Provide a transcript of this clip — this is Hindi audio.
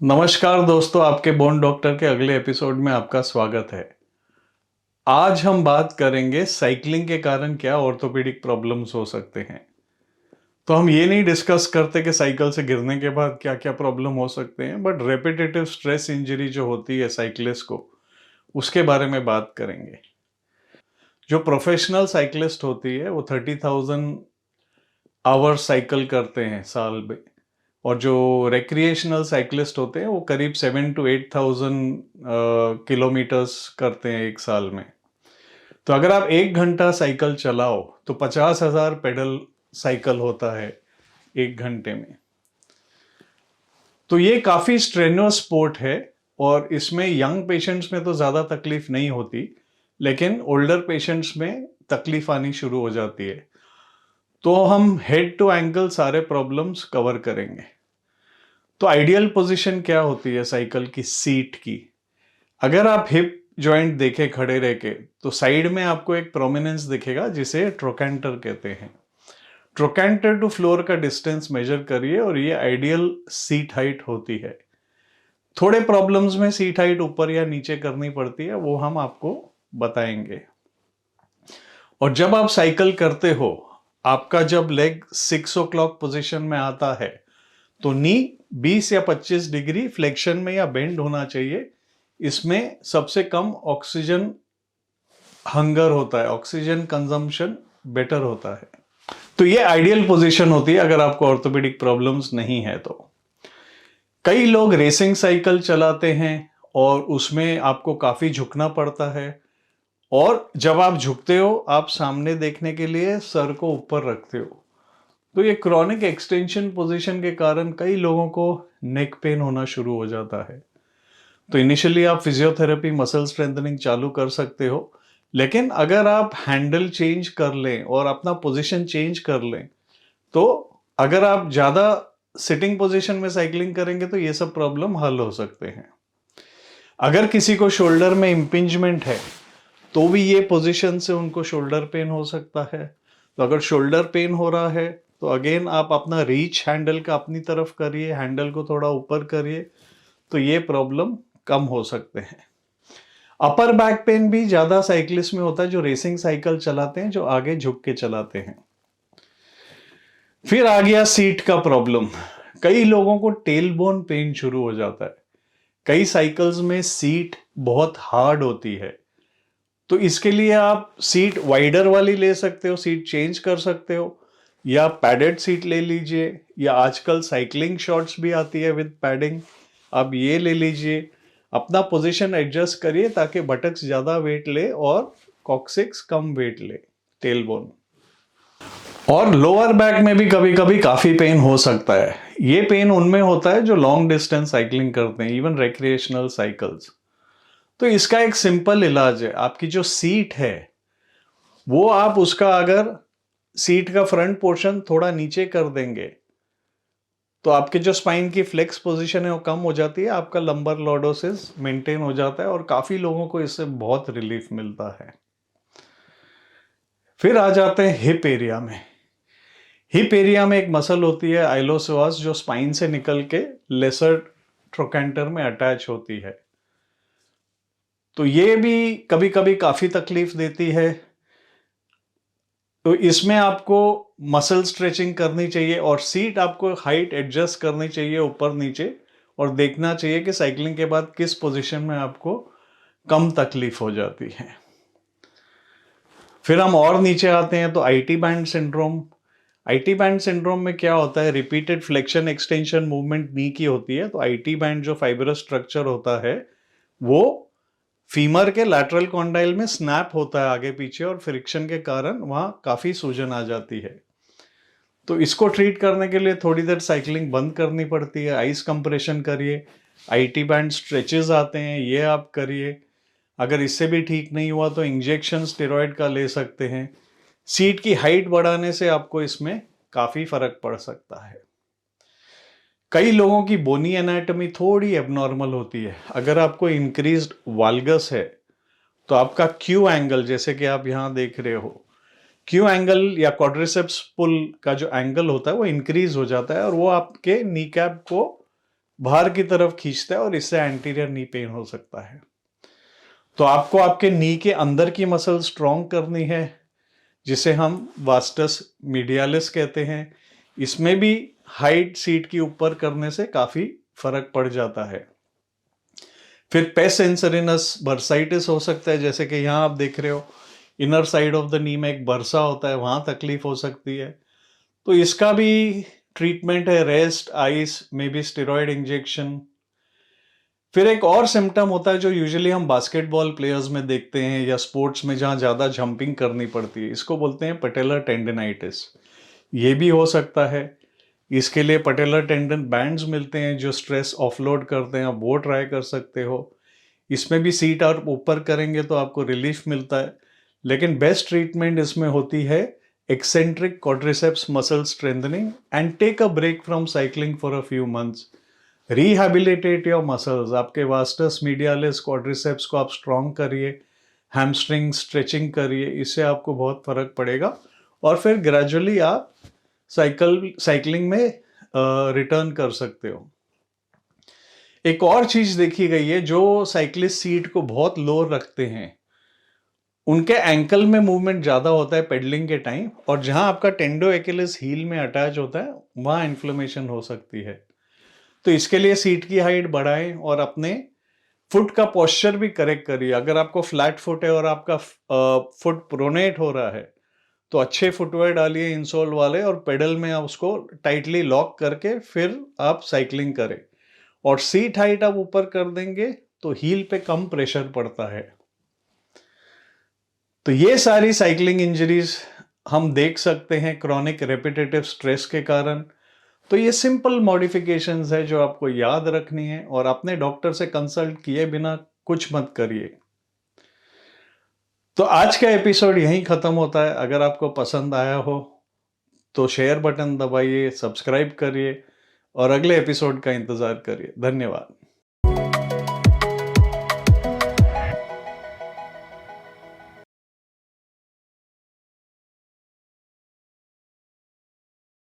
नमस्कार दोस्तों, आपके बोन डॉक्टर के अगले एपिसोड में आपका स्वागत है। आज हम बात करेंगे साइकिलिंग के कारण क्या ऑर्थोपेडिक प्रॉब्लम्स हो सकते हैं। तो हम ये नहीं डिस्कस करते कि साइकिल से गिरने के बाद क्या क्या प्रॉब्लम हो सकते हैं, बट रेपिटेटिव स्ट्रेस इंजरी जो होती है साइक्लिस्ट को, उसके बारे में बात करेंगे। जो प्रोफेशनल साइक्लिस्ट होती है वो 30,000 आवर्स साइकिल करते हैं साल में, और जो रिक्रिएशनल साइकिलिस्ट होते हैं वो करीब 7 to 8,000 किलोमीटर्स करते हैं एक साल में। तो अगर आप 1 घंटा साइकिल चलाओ तो 50,000 पेडल साइकिल होता है 1 घंटे में। तो ये काफ़ी स्ट्रेनुअस स्पोर्ट है, और इसमें यंग पेशेंट्स में तो ज़्यादा तकलीफ नहीं होती, लेकिन ओल्डर पेशेंट्स में तकलीफ आनी शुरू हो जाती है। तो हम हेड टू एंकल सारे प्रॉब्लम्स कवर करेंगे। तो आइडियल पोजीशन क्या होती है साइकिल की सीट की? अगर आप हिप जॉइंट देखें खड़े रह के, तो साइड में आपको एक प्रोमिनेंस दिखेगा जिसे ट्रोकेंटर कहते हैं। ट्रोकेंटर टू फ्लोर का डिस्टेंस मेजर करिए और ये आइडियल सीट हाइट होती है। थोड़े प्रॉब्लम्स में सीट हाइट ऊपर या नीचे करनी पड़ती है, वो हम आपको बताएंगे। और जब आप साइकिल करते हो, आपका जब लेग 6 o'clock पोजीशन में आता है, तो नी 20 या 25 डिग्री फ्लेक्शन में या बेंड होना चाहिए। इसमें सबसे कम ऑक्सीजन हंगर होता है, ऑक्सीजन कंजम्पशन बेटर होता है। तो ये आइडियल पोजीशन होती है अगर आपको ऑर्थोपेडिक प्रॉब्लम्स नहीं है तो। कई लोग रेसिंग साइकिल चलाते हैं और उसमें आपको काफी झुकना पड़ता है, और जब आप झुकते हो आप सामने देखने के लिए सर को ऊपर रखते हो। तो ये क्रॉनिक एक्सटेंशन पोजीशन के कारण कई लोगों को नेक पेन होना शुरू हो जाता है। तो इनिशियली आप फिजियोथेरेपी मसल स्ट्रेंथनिंग चालू कर सकते हो, लेकिन अगर आप हैंडल चेंज कर लें और अपना पोजीशन चेंज कर लें, तो अगर आप ज़्यादा सिटिंग पोजीशन में साइकिलिंग करेंगे तो ये सब प्रॉब्लम हल हो सकते हैं। अगर किसी को शोल्डर में इम्पिंजमेंट है तो भी ये पोजीशन से उनको शोल्डर पेन हो सकता है। तो अगर शोल्डर पेन हो रहा है तो अगेन आप अपना रीच हैंडल का अपनी तरफ करिए, हैंडल को थोड़ा ऊपर करिए, तो ये प्रॉब्लम कम हो सकते हैं। अपर बैक पेन भी ज्यादा साइकिलिस्ट में होता है जो रेसिंग साइकिल चलाते हैं, जो आगे झुक के चलाते हैं। फिर आ गया सीट का प्रॉब्लम। कई लोगों को टेल बोन पेन शुरू हो जाता है। कई साइकिल्स में सीट बहुत हार्ड होती है, तो इसके लिए आप सीट वाइडर वाली ले सकते हो, सीट चेंज कर सकते हो, या पैडेड सीट ले लीजिए, या आजकल साइकिलिंग शॉर्ट्स भी आती है विद पैडिंग, आप ये ले लीजिए। अपना पोजीशन एडजस्ट करिए ताकि बटक्स ज़्यादा वेट ले और कॉक्सिक्स कम वेट ले, टेल बोन। और लोअर बैक में भी कभी कभी काफ़ी पेन हो सकता है। ये पेन उनमें होता है जो लॉन्ग डिस्टेंस साइकिलिंग करते हैं, इवन रिक्रिएशनल साइकिल्स। तो इसका एक सिंपल इलाज है, आपकी जो सीट है वो आप उसका अगर सीट का फ्रंट पोर्शन थोड़ा नीचे कर देंगे तो आपके जो स्पाइन की फ्लेक्स पोजीशन है वो कम हो जाती है, आपका लंबर लॉर्डोसिस मेंटेन हो जाता है, और काफी लोगों को इससे बहुत रिलीफ मिलता है। फिर आ जाते हैं हिप एरिया में। हिप एरिया में एक मसल होती है आइलोसोआस, जो स्पाइन से निकल के लेसर ट्रोकेंटर में अटैच होती है। तो ये भी कभी कभी काफी तकलीफ देती है। तो इसमें आपको मसल स्ट्रेचिंग करनी चाहिए और सीट आपको हाइट एडजस्ट करनी चाहिए ऊपर नीचे, और देखना चाहिए कि साइकिलिंग के बाद किस पोजीशन में आपको कम तकलीफ हो जाती है। फिर हम और नीचे आते हैं तो IT band syndrome. IT band syndrome में क्या होता है, रिपीटेड फ्लेक्शन एक्सटेंशन मूवमेंट नी की होती है। तो आईटी बैंड जो फाइब्रस स्ट्रक्चर होता है वो फीमर के लैटरल कॉन्डाइल में स्नैप होता है आगे पीछे, और फ्रिक्शन के कारण वहां काफी सूजन आ जाती है। तो इसको ट्रीट करने के लिए थोड़ी देर साइकिलिंग बंद करनी पड़ती है, आइस कंप्रेशन करिए, आईटी बैंड स्ट्रेचेस आते हैं ये आप करिए। अगर इससे भी ठीक नहीं हुआ तो इंजेक्शन स्टेरॉयड का ले सकते हैं। सीट की हाइट बढ़ाने से आपको इसमें काफी फर्क पड़ सकता है। कई लोगों की बोनी एनाटॉमी थोड़ी एबनॉर्मल होती है। अगर आपको इंक्रीज्ड वाल्गस है तो आपका क्यू एंगल, जैसे कि आप यहां देख रहे हो, क्यू एंगल या क्वाड्रिसेप्स पुल का जो एंगल होता है वो इंक्रीज हो जाता है, और वो आपके नी कैप को बाहर की तरफ खींचता है और इससे एंटीरियर नी पेन हो सकता है। तो आपको आपके नी के अंदर की मसल स्ट्रॉन्ग करनी है, जिसे हम वास्टस मीडियालिस कहते हैं। इसमें भी हाइट सीट के ऊपर करने से काफी फर्क पड़ जाता है। फिर पेस इंसरिनस बर्साइटिस हो सकता है, जैसे कि यहाँ आप देख रहे हो inner side of the knee में एक बर्सा होता है, वहां तकलीफ हो सकती है। तो इसका भी ट्रीटमेंट है rest, ice, may be steroid injection. फिर एक और सिम्टम होता है जो यूजुअली हम बास्केटबॉल प्लेयर्स में देखते हैं या स्पोर्ट्स में जहां ज्यादा जंपिंग करनी पड़ती है, इसको बोलते हैं पटेलर टेंडनाइटिस। ये भी हो सकता है। इसके लिए पटेलर टेंडन बैंड्स मिलते हैं जो स्ट्रेस ऑफलोड करते हैं, आप वो ट्राई कर सकते हो। इसमें भी सीट आप ऊपर करेंगे तो आपको रिलीफ मिलता है, लेकिन बेस्ट ट्रीटमेंट इसमें होती है eccentric quadriceps muscle strengthening and take a break from cycling for a few months. Rehabilitate your muscles, आपके वास्टस मीडियालिस क्वाड्रिसेप्स को आप स्ट्रॉन्ग करिए, हैमस्ट्रिंग स्ट्रेचिंग करिए, इससे आपको बहुत फर्क पड़ेगा। और फिर ग्रेजुअली आप साइकिलिंग में रिटर्न कर सकते हो। एक और चीज देखी गई है, जो साइकिलिस्ट सीट को बहुत लो रखते हैं उनके एंकल में मूवमेंट ज्यादा होता है पेडलिंग के टाइम, और जहां आपका टेंडो एक्किलिस हील में अटैच होता है वहां इन्फ्लेमेशन हो सकती है। तो इसके लिए सीट की हाइट बढ़ाएं और अपने फुट का पोस्चर भी करेक्ट करिए। अगर आपको फ्लैट फुट है और आपका फुट प्रोनेट हो रहा है तो अच्छे फुटवेयर डालिए इंसोल वाले, और पेडल में आप उसको टाइटली लॉक करके फिर आप साइकिलिंग करें। और सीट हाइट आप ऊपर कर देंगे तो हील पे कम प्रेशर पड़ता है। तो ये सारी साइकिलिंग इंजरीज हम देख सकते हैं क्रॉनिक रेपिटेटिव स्ट्रेस के कारण। तो ये सिंपल मॉडिफिकेशंस है जो आपको याद रखनी है, और अपने डॉक्टर से कंसल्ट किए बिना कुछ मत करिए। तो आज का एपिसोड यहीं खत्म होता है। अगर आपको पसंद आया हो तो शेयर बटन दबाइए, सब्सक्राइब करिए और अगले एपिसोड का इंतजार करिए। धन्यवाद।